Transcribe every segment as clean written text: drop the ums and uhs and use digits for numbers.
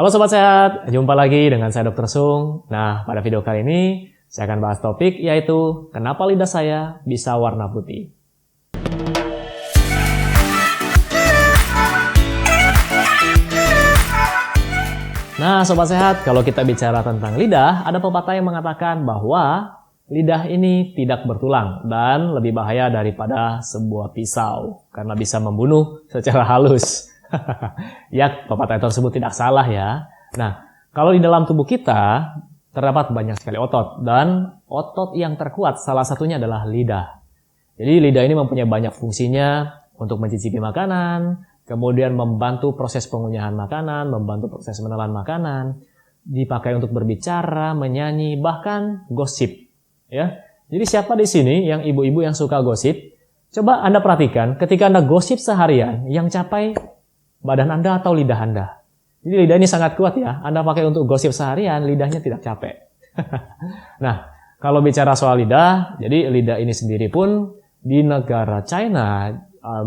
Halo Sobat Sehat, jumpa lagi dengan saya Dr. Sung. Nah, pada video kali ini saya akan bahas topik yaitu kenapa lidah saya bisa warna putih. Nah, Sobat Sehat, kalau kita bicara tentang lidah, ada pepatah yang mengatakan bahwa lidah ini tidak bertulang dan lebih bahaya daripada sebuah pisau karena bisa membunuh secara halus. Ya, pepatah tersebut tidak salah ya. Nah, kalau di dalam tubuh kita terdapat banyak sekali otot dan otot yang terkuat salah satunya adalah lidah. Jadi lidah ini mempunyai banyak fungsinya untuk mencicipi makanan, kemudian membantu proses pengunyahan makanan, membantu proses menelan makanan, dipakai untuk berbicara, menyanyi, bahkan gosip. Ya, jadi siapa di sini yang ibu-ibu yang suka gosip? Coba Anda perhatikan, ketika Anda gosip seharian, yang capai badan Anda atau lidah Anda. Jadi lidah ini sangat kuat ya. Anda pakai untuk gosip seharian, lidahnya tidak capek. Nah, kalau bicara soal lidah, jadi lidah ini sendiri pun di negara China,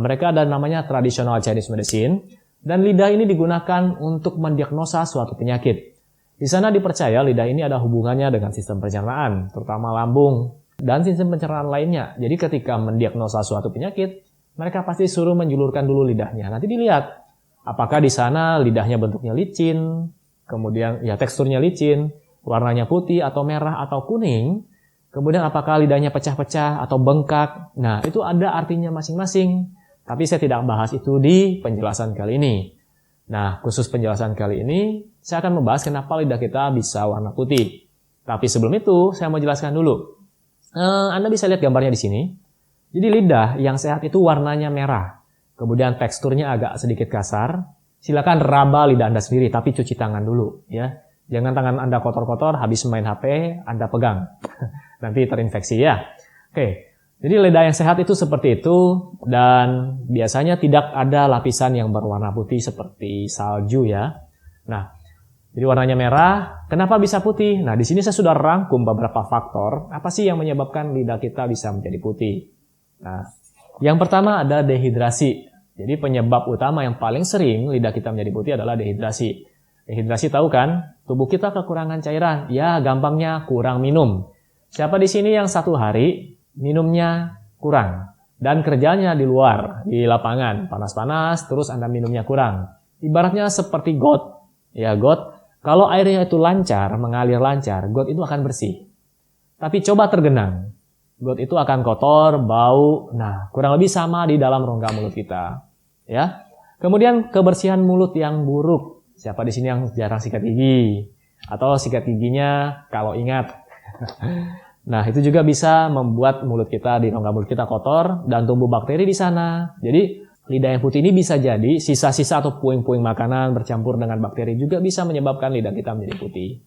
mereka ada namanya traditional Chinese medicine, dan lidah ini digunakan untuk mendiagnosa suatu penyakit. Di sana dipercaya lidah ini ada hubungannya dengan sistem pencernaan, terutama lambung, dan sistem pencernaan lainnya. Jadi ketika mendiagnosa suatu penyakit, mereka pasti suruh menjulurkan dulu lidahnya. Nanti dilihat apakah di sana lidahnya bentuknya licin, kemudian ya teksturnya licin, warnanya putih atau merah atau kuning, kemudian apakah lidahnya pecah-pecah atau bengkak. Nah, itu ada artinya masing-masing. Tapi saya tidak bahas itu di penjelasan kali ini. Nah, khusus penjelasan kali ini, saya akan membahas kenapa lidah kita bisa warna putih. Tapi sebelum itu, saya mau jelaskan dulu. Anda bisa lihat gambarnya di sini. Jadi lidah yang sehat itu warnanya merah. Kemudian teksturnya agak sedikit kasar. Silakan raba lidah Anda sendiri, tapi cuci tangan dulu ya. Jangan tangan Anda kotor-kotor, habis main HP, Anda pegang. Nanti terinfeksi ya. Oke, jadi lidah yang sehat itu seperti itu. Dan biasanya tidak ada lapisan yang berwarna putih seperti salju ya. Nah, jadi warnanya merah. Kenapa bisa putih? Nah, di sini saya sudah rangkum beberapa faktor. Apa sih yang menyebabkan lidah kita bisa menjadi putih? Nah, yang pertama ada dehidrasi. Jadi penyebab utama yang paling sering lidah kita menjadi putih adalah dehidrasi. Dehidrasi tahu kan? Tubuh kita kekurangan cairan. Ya, gampangnya kurang minum. Siapa di sini yang satu hari minumnya kurang? Dan kerjanya di luar, di lapangan. Panas-panas, terus Anda minumnya kurang. Ibaratnya seperti got. Ya, got. Kalau airnya itu lancar, mengalir lancar, got itu akan bersih. Tapi coba tergenang. Got itu akan kotor, bau, nah kurang lebih sama di dalam rongga mulut kita. Ya. Kemudian kebersihan mulut yang buruk. Siapa di sini yang jarang sikat gigi? Atau sikat giginya kalau ingat. Nah, itu juga bisa membuat mulut kita, di rongga mulut kita kotor dan tumbuh bakteri di sana. Jadi, lidah yang putih ini bisa jadi sisa-sisa atau puing-puing makanan bercampur dengan bakteri juga bisa menyebabkan lidah kita menjadi putih.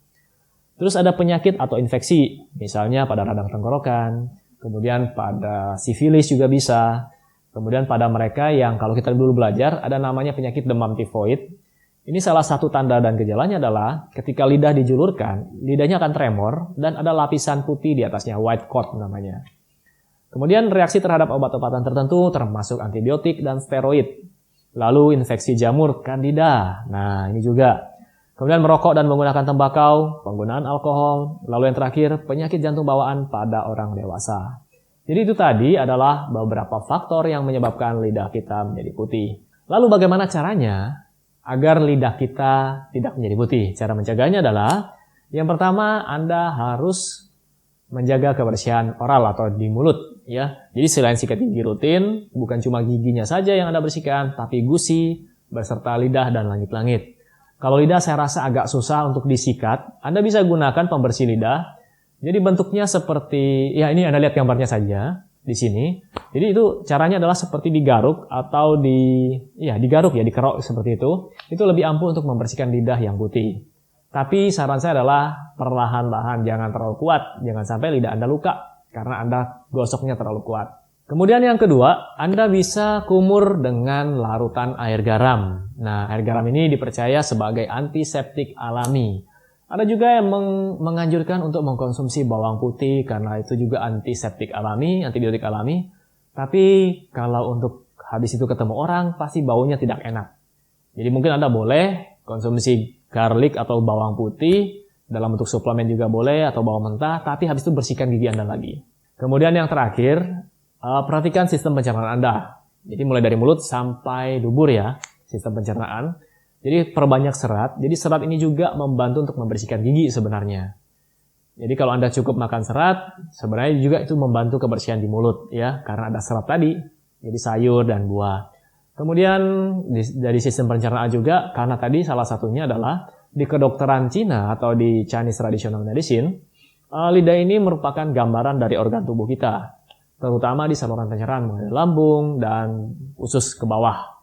Terus ada penyakit atau infeksi, misalnya pada radang tenggorokan, kemudian pada sifilis juga bisa. Kemudian pada mereka yang kalau kita dulu belajar ada namanya penyakit demam tifoid. Ini salah satu tanda dan gejalanya adalah ketika lidah dijulurkan, lidahnya akan tremor dan ada lapisan putih di atasnya, white coat namanya. Kemudian reaksi terhadap obat-obatan tertentu termasuk antibiotik dan steroid. Lalu infeksi jamur Candida. Nah, ini juga. Kemudian merokok dan menggunakan tembakau, penggunaan alkohol, lalu yang terakhir penyakit jantung bawaan pada orang dewasa. Jadi itu tadi adalah beberapa faktor yang menyebabkan lidah kita menjadi putih. Lalu bagaimana caranya agar lidah kita tidak menjadi putih? Cara mencegahnya adalah yang pertama Anda harus menjaga kebersihan oral atau di mulut ya. Jadi selain sikat gigi rutin, bukan cuma giginya saja yang Anda bersihkan, tapi gusi beserta lidah dan langit-langit. Kalau lidah saya rasa agak susah untuk disikat, Anda bisa gunakan pembersih lidah. Jadi bentuknya seperti, ya ini Anda lihat gambarnya saja di sini. Jadi itu caranya adalah seperti digaruk atau digaruk ya, dikerok seperti itu. Itu lebih ampuh untuk membersihkan lidah yang putih. Tapi saran saya adalah perlahan-lahan, jangan terlalu kuat. Jangan sampai lidah Anda luka karena Anda gosoknya terlalu kuat. Kemudian yang kedua, Anda bisa kumur dengan larutan air garam. Nah, air garam ini dipercaya sebagai antiseptik alami. Ada juga yang menganjurkan untuk mengkonsumsi bawang putih karena itu juga antiseptik alami, antibiotik alami. Tapi kalau untuk habis itu ketemu orang, pasti baunya tidak enak. Jadi mungkin Anda boleh konsumsi garlic atau bawang putih, dalam bentuk suplemen juga boleh, atau bawang mentah, tapi habis itu bersihkan gigi Anda lagi. Kemudian yang terakhir, perhatikan sistem pencernaan Anda. Jadi mulai dari mulut sampai dubur ya, sistem pencernaan. Jadi perbanyak serat, jadi serat ini juga membantu untuk membersihkan gigi sebenarnya. Jadi kalau Anda cukup makan serat, sebenarnya juga itu membantu kebersihan di mulut ya, karena ada serat tadi, jadi sayur dan buah. Kemudian dari sistem pencernaan juga, karena tadi salah satunya adalah di kedokteran Cina atau di Chinese Traditional Medicine, lidah ini merupakan gambaran dari organ tubuh kita, terutama di saluran pencernaan mulai lambung dan usus ke bawah.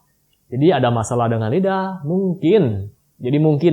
Jadi ada masalah dengan lidah, mungkin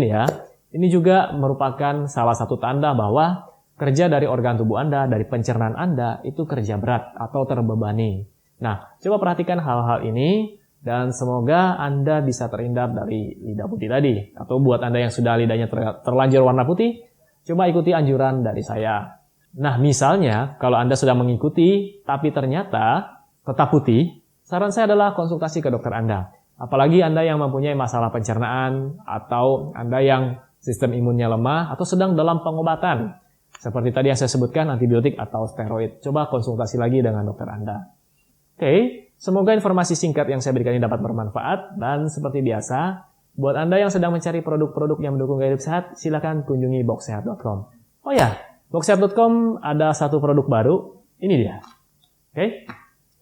ya, ini juga merupakan salah satu tanda bahwa kerja dari organ tubuh Anda, dari pencernaan Anda itu kerja berat atau terbebani. Nah, coba perhatikan hal-hal ini. Dan semoga Anda bisa terhindar dari lidah putih tadi. Atau buat Anda yang sudah lidahnya terlanjur warna putih, coba ikuti anjuran dari saya. Nah, misalnya kalau Anda sudah mengikuti tapi ternyata tetap putih, saran saya adalah konsultasi ke dokter Anda. Apalagi Anda yang mempunyai masalah pencernaan atau Anda yang sistem imunnya lemah atau sedang dalam pengobatan. Seperti tadi yang saya sebutkan, antibiotik atau steroid. Coba konsultasi lagi dengan dokter Anda. Oke. Semoga informasi singkat yang saya berikan ini dapat bermanfaat, dan seperti biasa, buat Anda yang sedang mencari produk-produk yang mendukung gaya hidup sehat, silakan kunjungi boxsehat.com. Oh ya, boxsehat.com ada satu produk baru, ini dia. Oke?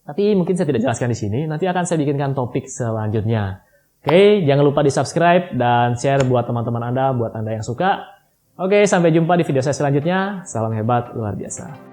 Tapi mungkin saya tidak jelaskan di sini, nanti akan saya bikinkan topik selanjutnya. Oke, jangan lupa di-subscribe dan share buat teman-teman Anda, buat Anda yang suka. Oke, sampai jumpa di video saya selanjutnya. Salam hebat, luar biasa.